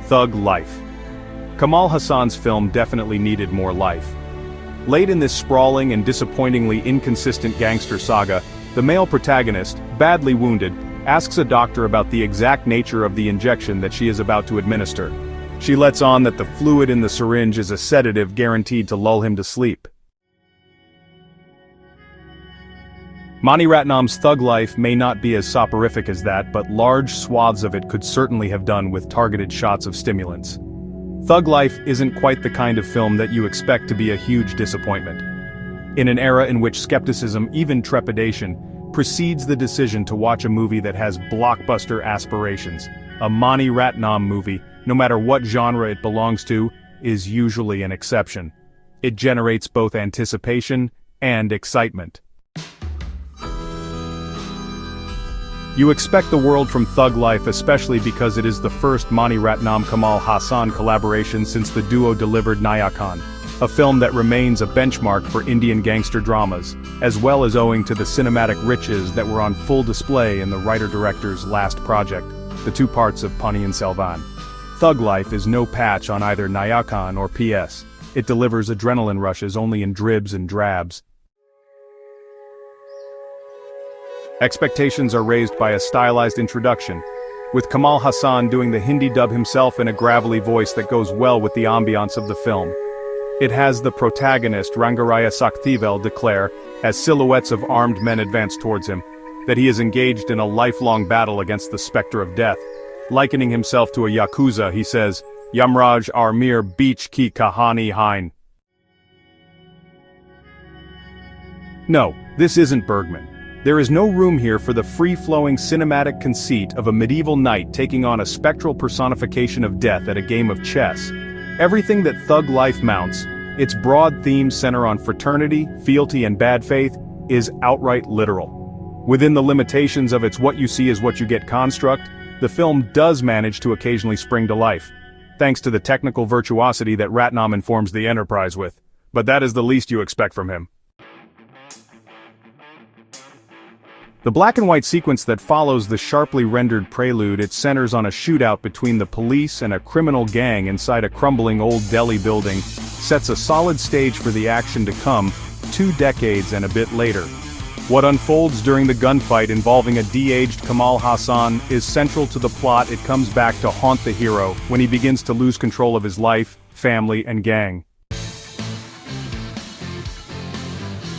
Thug life. Kamal Haasan's film definitely needed more life. Late in this sprawling and disappointingly inconsistent gangster saga, the male protagonist, badly wounded, asks a doctor about the exact nature of the injection that she is about to administer. She lets on that the fluid in the syringe is a sedative guaranteed to lull him to sleep. Mani Ratnam's thug life may not be as soporific as that, but large swaths of it could certainly have done with targeted shots of stimulants. Thug life isn't quite the kind of film that you expect to be a huge disappointment. In an era in which skepticism, even trepidation, precedes the decision to watch a movie that has blockbuster aspirations, a Mani Ratnam movie, no matter what genre it belongs to, is usually an exception. It generates both anticipation and excitement. You expect the world from Thug Life, especially because it is the first Mani Ratnam-Kamal Haasan collaboration since the duo delivered Nayakan, a film that remains a benchmark for Indian gangster dramas, as well as owing to the cinematic riches that were on full display in the writer-director's last project, the two parts of Ponniyin Selvan. Thug Life is no patch on either Nayakan or PS. It delivers adrenaline rushes only in dribs and drabs. Expectations are raised by a stylized introduction, with Kamal Haasan doing the Hindi dub himself in a gravelly voice that goes well with the ambiance of the film. It has the protagonist Rangaraya Sakthivel declare, as silhouettes of armed men advance towards him, that he is engaged in a lifelong battle against the specter of death. Likening himself to a yakuza, he says, "Yamraj aur meer beech ki kahani hain." No, this isn't Bergman. There is no room here for the free-flowing cinematic conceit of a medieval knight taking on a spectral personification of death at a game of chess. Everything that Thug Life mounts, its broad themes center on fraternity, fealty and bad faith, is outright literal. Within the limitations of its what you see is what you get construct, the film does manage to occasionally spring to life, thanks to the technical virtuosity that Ratnam informs the Enterprise with. But that is the least you expect from him. The black and white sequence that follows the sharply rendered prelude, it centers on a shootout between the police and a criminal gang inside a crumbling old Delhi building, sets a solid stage for the action to come 2 decades and a bit later. What unfolds during the gunfight involving a de-aged Kamal Haasan is central to the plot. It comes back to haunt the hero when he begins to lose control of his life, family and gang.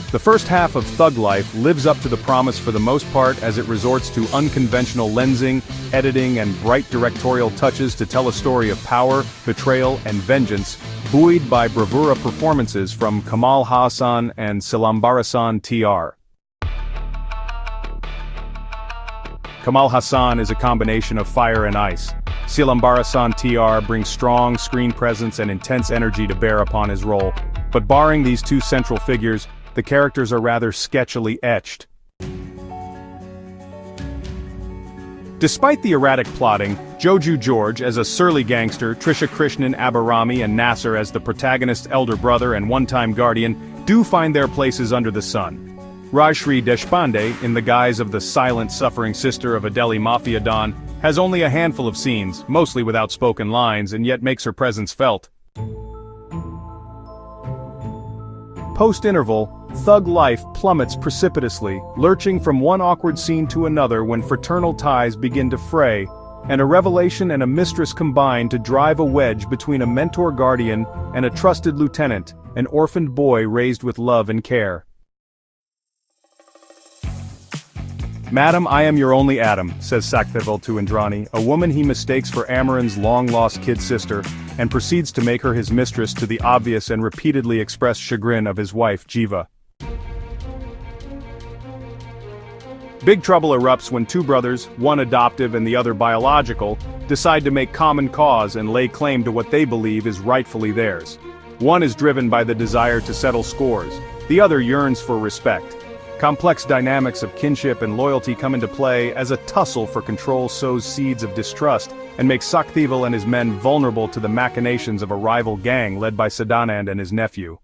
The first half of Thug Life lives up to the promise for the most part as it resorts to unconventional lensing, editing and bright directorial touches to tell a story of power, betrayal and vengeance, buoyed by bravura performances from Kamal Haasan and Silambarasan TR. Kamal Haasan is a combination of fire and ice. Silambarasan TR brings strong screen presence and intense energy to bear upon his role, but barring these two central figures, the characters are rather sketchily etched. Despite the erratic plotting, Joju George as a surly gangster, Trisha Krishnan Abarami and Nasser as the protagonist's elder brother and one-time guardian do find their places under the sun. Rajshri Deshpande, in the guise of the silent suffering sister of a Delhi mafia don, has only a handful of scenes, mostly with outspoken lines, and yet makes her presence felt. Post-interval, Thug Life plummets precipitously, lurching from one awkward scene to another when fraternal ties begin to fray, and a revelation and a mistress combine to drive a wedge between a mentor guardian and a trusted lieutenant, an orphaned boy raised with love and care. "Madam, I am your only Adam," says Sakthivel to Indrani, a woman he mistakes for Amaran's long-lost kid sister, and proceeds to make her his mistress to the obvious and repeatedly expressed chagrin of his wife, Jiva. Big trouble erupts when two brothers, one adoptive and the other biological, decide to make common cause and lay claim to what they believe is rightfully theirs. One is driven by the desire to settle scores, the other yearns for respect. Complex dynamics of kinship and loyalty come into play as a tussle for control sows seeds of distrust and makes Sakthivel and his men vulnerable to the machinations of a rival gang led by Sadanand and his nephew.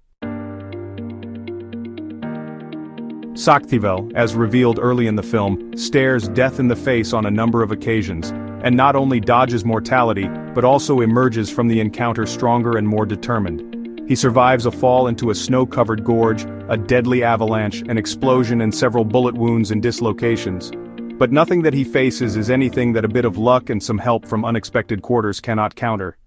Sakthivel, as revealed early in the film, stares death in the face on a number of occasions, and not only dodges mortality, but also emerges from the encounter stronger and more determined. He survives a fall into a snow-covered gorge, a deadly avalanche, an explosion and several bullet wounds and dislocations. But nothing that he faces is anything that a bit of luck and some help from unexpected quarters cannot counter.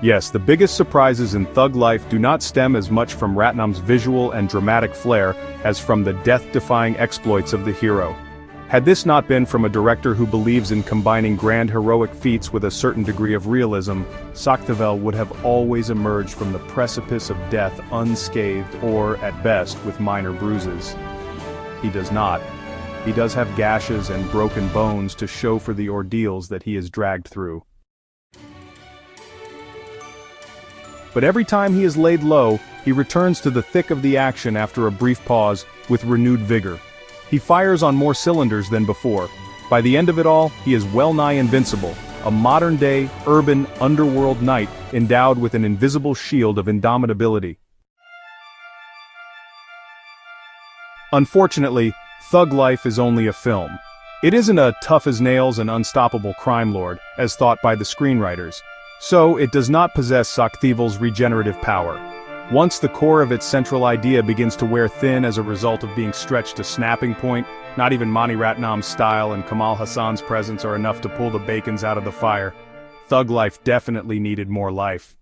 Yes, the biggest surprises in Thug Life do not stem as much from Ratnam's visual and dramatic flair as from the death-defying exploits of the hero. Had this not been from a director who believes in combining grand heroic feats with a certain degree of realism, Sakthevel would have always emerged from the precipice of death unscathed or, at best, with minor bruises. He does not. He does have gashes and broken bones to show for the ordeals that he is dragged through. But every time he is laid low, he returns to the thick of the action after a brief pause, with renewed vigor. He fires on more cylinders than before. By the end of it all, he is well-nigh invincible, a modern-day, urban, underworld knight endowed with an invisible shield of indomitability. Unfortunately, Thug Life is only a film. It isn't a tough-as-nails and unstoppable crime lord, as thought by the screenwriters. So, it does not possess Sakthevel's regenerative power. Once the core of its central idea begins to wear thin as a result of being stretched to snapping point, not even Mani Ratnam's style and Kamal Haasan's presence are enough to pull the bacons out of the fire. Thug Life definitely needed more life.